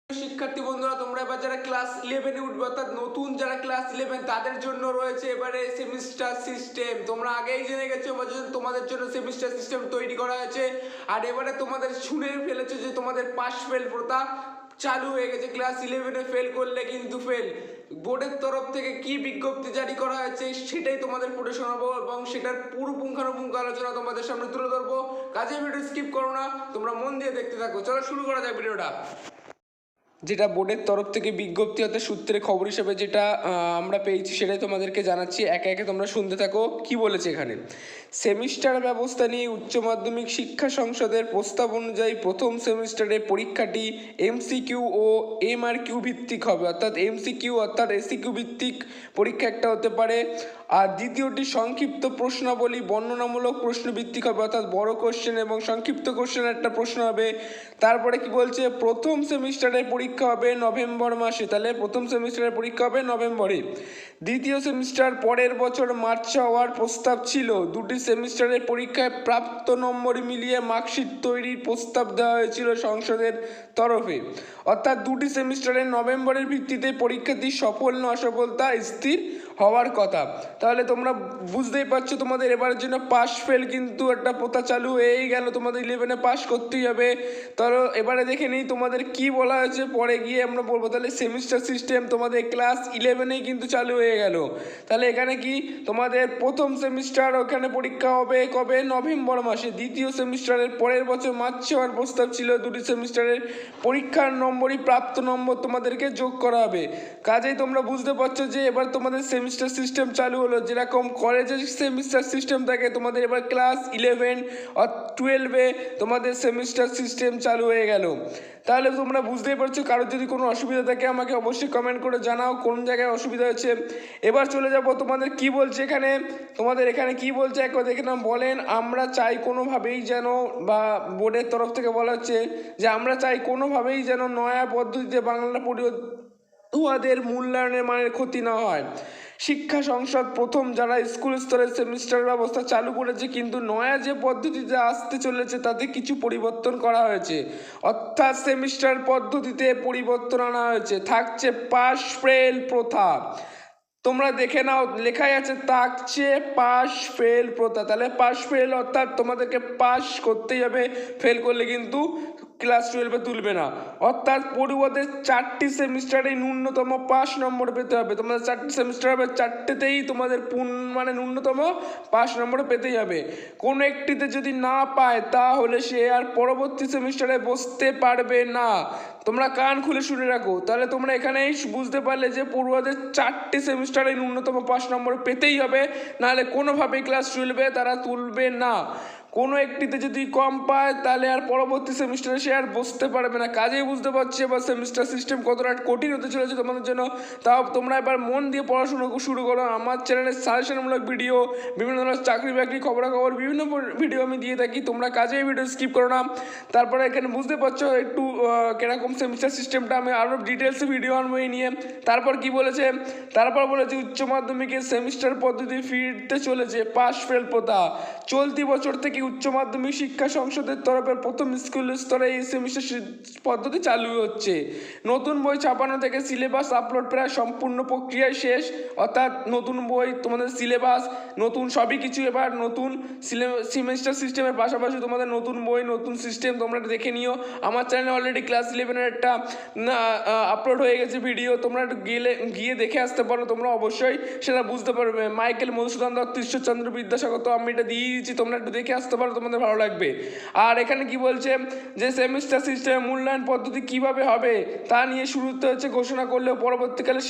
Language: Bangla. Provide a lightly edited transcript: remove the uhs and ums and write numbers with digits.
শিক্ষার্থী বন্ধুরা, তোমরা এবার যারা ক্লাস 11 এ উঠবে, অর্থাৎ নতুন যারা ক্লাস 11 তাদের জন্য রয়েছে এবারে সেমিস্টার সিস্টেম। তোমরা আগেই জেনে গেছো তোমাদের জন্য সেমিস্টার সিস্টেম তৈরি করা হয়েছে। আর এবারে তোমাদের শুনে ফেলেছো যে তোমাদের পাস ফেল প্রথা চালু হয়ে গেছে। ক্লাস 11 এ ফেল করলে কিন্তু ফেল। বোর্ডের তরফ থেকে কি বিজ্ঞপ্তি জারি করা হয়েছে সেটাই তোমাদের পড়ে শোনাবো এবং সেটার পুরো পুঙ্খানুপুঙ্খ আলোচনা তোমাদের সামনে তুলে ধরবো। কাজে ভিডিও স্কিপ করো না, তোমরা মন দিয়ে দেখতে থাকো। চলো শুরু করা যাক ভিডিওটা। যেটা বোর্ডের তরফ থেকে বিজ্ঞপ্তি হতে সূত্রে খবর হিসেবে যেটা আমরা পেয়েছি সেটাই তোমাদেরকে জানাচ্ছি। একে একে তোমরা শুনতে থাকো কি বলেছে এখানে। সেমিস্টার ব্যবস্থা নিয়ে উচ্চ মাধ্যমিক শিক্ষা সংসদের প্রস্তাব অনুযায়ী প্রথম সেমিস্টারের পরীক্ষাটি এমসিকিউ ও এমআরকিউ ভিত্তিক হবে, অর্থাৎ এমসিকিউ অর্থাৎ এসিকিউ ভিত্তিক পরীক্ষা একটা হতে পারে। আর দ্বিতীয়টি সংক্ষিপ্ত প্রশ্নাবলী বর্ণনামূলক প্রশ্ন ভিত্তিক হবে, অর্থাৎ বড় কোশ্চেন এবং সংক্ষিপ্ত কোশ্চেন একটা প্রশ্ন হবে। তারপরে কি বলছে, প্রথম সেমিস্টারের পরীক্ষা হবে নভেম্বর মাসে, তাহলে প্রথম সেমিস্টারের পরীক্ষা হবে নভেম্বরে। দ্বিতীয় সেমিস্টার পরের বছর মার্চে হওয়ার প্রস্তাব ছিল। দুটি সেমিস্টারের পরীক্ষায় প্রাপ্ত নম্বর মিলিয়ে মার্কশিট তৈরির প্রস্তাব দেওয়া হয়েছিল সংসদের তরফে, অর্থাৎ দুটি সেমিস্টারের নভেম্বরের ভিত্তিতে পরীক্ষাটি সফল না অসফলতা স্থির হওয়ার কথা। তাহলে তোমরা বুঝতেই পারছো তোমাদের এবারের জন্য পাস ফেল কিন্তু একটা প্রথা চালু হয়েই গেল। তোমাদের 11-এ পাস করতেই হবে। তাহলে এবারে দেখে নিই তোমাদের কি বলা হয়েছে, পরে গিয়ে আমরা বলবো। তাহলে সেমিস্টার সিস্টেম তোমাদের ক্লাস 11-এই কিন্তু চালু হয়ে গেল। তাহলে এখানে কি তোমাদের প্রথম সেমিস্টার ওখানে পরীক্ষা হবে কবে, নভেম্বর মাসে। দ্বিতীয় সেমিস্টারের পরের বছর মার্চে হওয়ার প্রস্তাব ছিল। দুটি সেমিস্টারের পরীক্ষার নম্বরই প্রাপ্ত নম্বর তোমাদেরকে যোগ করা হবে। কাজেই তোমরা বুঝতে পারছো যে এবার তোমাদের সেমিস্টার সিস্টেম চালু হলো। যেরকম কলেজের সেমিস্টার সিস্টেম থাকে, তোমাদের এবার ক্লাস 11 আর 12-এ তোমাদের সেমিস্টার সিস্টেম চালু হয়ে গেল। তাহলে তোমরা বুঝতেই পারছো। কারোর যদি কোনো অসুবিধা থাকে আমাকে অবশ্যই কমেন্ট করে জানাও কোন জায়গায় অসুবিধা হচ্ছে। এবার চলে যাব তোমাদের কি বলছে এখানে। তোমাদের এখানে কি বলছে একবার দেখে নাও। বলেন, আমরা চাই কোনোভাবেই যেন, বা বোর্ডের তরফ থেকে বলা হচ্ছে যে আমরা চাই কোনোভাবেই যেন নয়া পদ্ধতিতে বাংলা পড়ুয়াদের মূল্যায়নের মানের ক্ষতি না হয়। শিক্ষা সংসদ প্রথম যারা স্কুল স্তরের সেমিস্টার ব্যবস্থা চালু করেছে, কিন্তু নয়া যে পদ্ধতিতে আসতে চলেছে তাতে কিছু পরিবর্তন করা হয়েছে, অর্থাৎ সেমিস্টার পদ্ধতিতে পরিবর্তন আনা হয়েছে। থাকছে পাস ফেল প্রথা। তোমরা দেখে নাও, লেখাই আছে থাকছে পাস ফেল প্রথা। তাহলে পাস ফেল অর্থাৎ তোমাদেরকে পাস করতেই হবে, ফেল করলে কিন্তু ক্লাস 12-এ তুলবে না। অর্থাৎ পড়ুয়াদের 4টি সেমিস্টারে ন্যূনতম 5 নম্বর পেতে হবে। তোমাদের 4টি সেমিস্টার হবে, 4টেতেই তোমাদের মানে ন্যূনতম 5 নম্বর পেতেই হবে। কোনো একটিতে যদি না পায় তাহলে সে আর পরবর্তী সেমিস্টারে বসতে পারবে না। তোমরা কান খুলে শুনে রাখো। তাহলে তোমরা এখানেই বুঝতে পারলে যে পড়ুয়াদের 4টি সেমিস্টারে ন্যূনতম 5 নম্বর পেতেই হবে, নাহলে কোনোভাবেই ক্লাস 12-এ তারা তুলবে না। কোনো একটিতে যদি কম পায় তাহলে আর পরবর্তী সেমিস্টারে সে আর বসতে পারবে না। কাজেই বুঝতে পারছি এবার সেমিস্টার সিস্টেম কতটা কঠিন হতে চলেছে তোমাদের জন্য। তাও তোমরা এবার মন দিয়ে পড়াশোনা শুরু করো। আমার চ্যানেলে সাজেশনমূলক ভিডিও, বিভিন্ন ধরনের চাকরি বাকরি খবরাখবর বিভিন্ন ভিডিও আমি দিয়ে থাকি। তোমরা কাজেই ভিডিও স্কিপ করো না। তারপরে এখানে বুঝতে পারছো একটু কিরকম সেমিস্টার সিস্টেমটা, আমি আরও ডিটেলসে ভিডিও আনবো এই নিয়ে। তারপর কি বলেছে, তারপর বলেছে উচ্চ মাধ্যমিকের সেমিস্টার পদ্ধতি ফিরতে চলেছে পাস ফেল প্রথা। চলতি বছর থেকে উচ্চ মাধ্যমিক শিক্ষা সংসদের তরফে প্রথম স্কুল স্তরে এই সেমিস্টার পদ্ধতি চালু হচ্ছে। নতুন বই ছাপানো থেকে সিলেবাস আপলোড প্রায় সম্পূর্ণ প্রক্রিয়ায় শেষ, অর্থাৎ নতুন বই, তোমাদের সিলেবাস নতুন সবই কিছু। এবার নতুন সেমিস্টার সিস্টেমের পাশাপাশি তোমাদের নতুন বই, নতুন সিস্টেম তোমরা দেখে নিও। আমার চ্যানেলে অলরেডি ক্লাস 11-এর একটা আপলোড হয়ে গেছে ভিডিও, তোমরা গিয়ে দেখে আসতে পারো। তোমরা অবশ্যই সেটা বুঝতে পারবে। মাইকেল মধুসূদন দত্ত, ঈশ্বরচন্দ্র বিদ্যাসাগর, তো আমি এটা দিয়ে দিয়েছি, তোমরা একটু দেখে আসতে পারো, তোমাদের ভালো লাগবে। আর এখানে কি বলছে যে সেমিস্টার সিস্টেম মূল্যায়ন পদ্ধতি কিভাবে হবে তা নিয়ে শুরুতে হচ্ছে ঘোষণা করলেও পরবর্তীকালে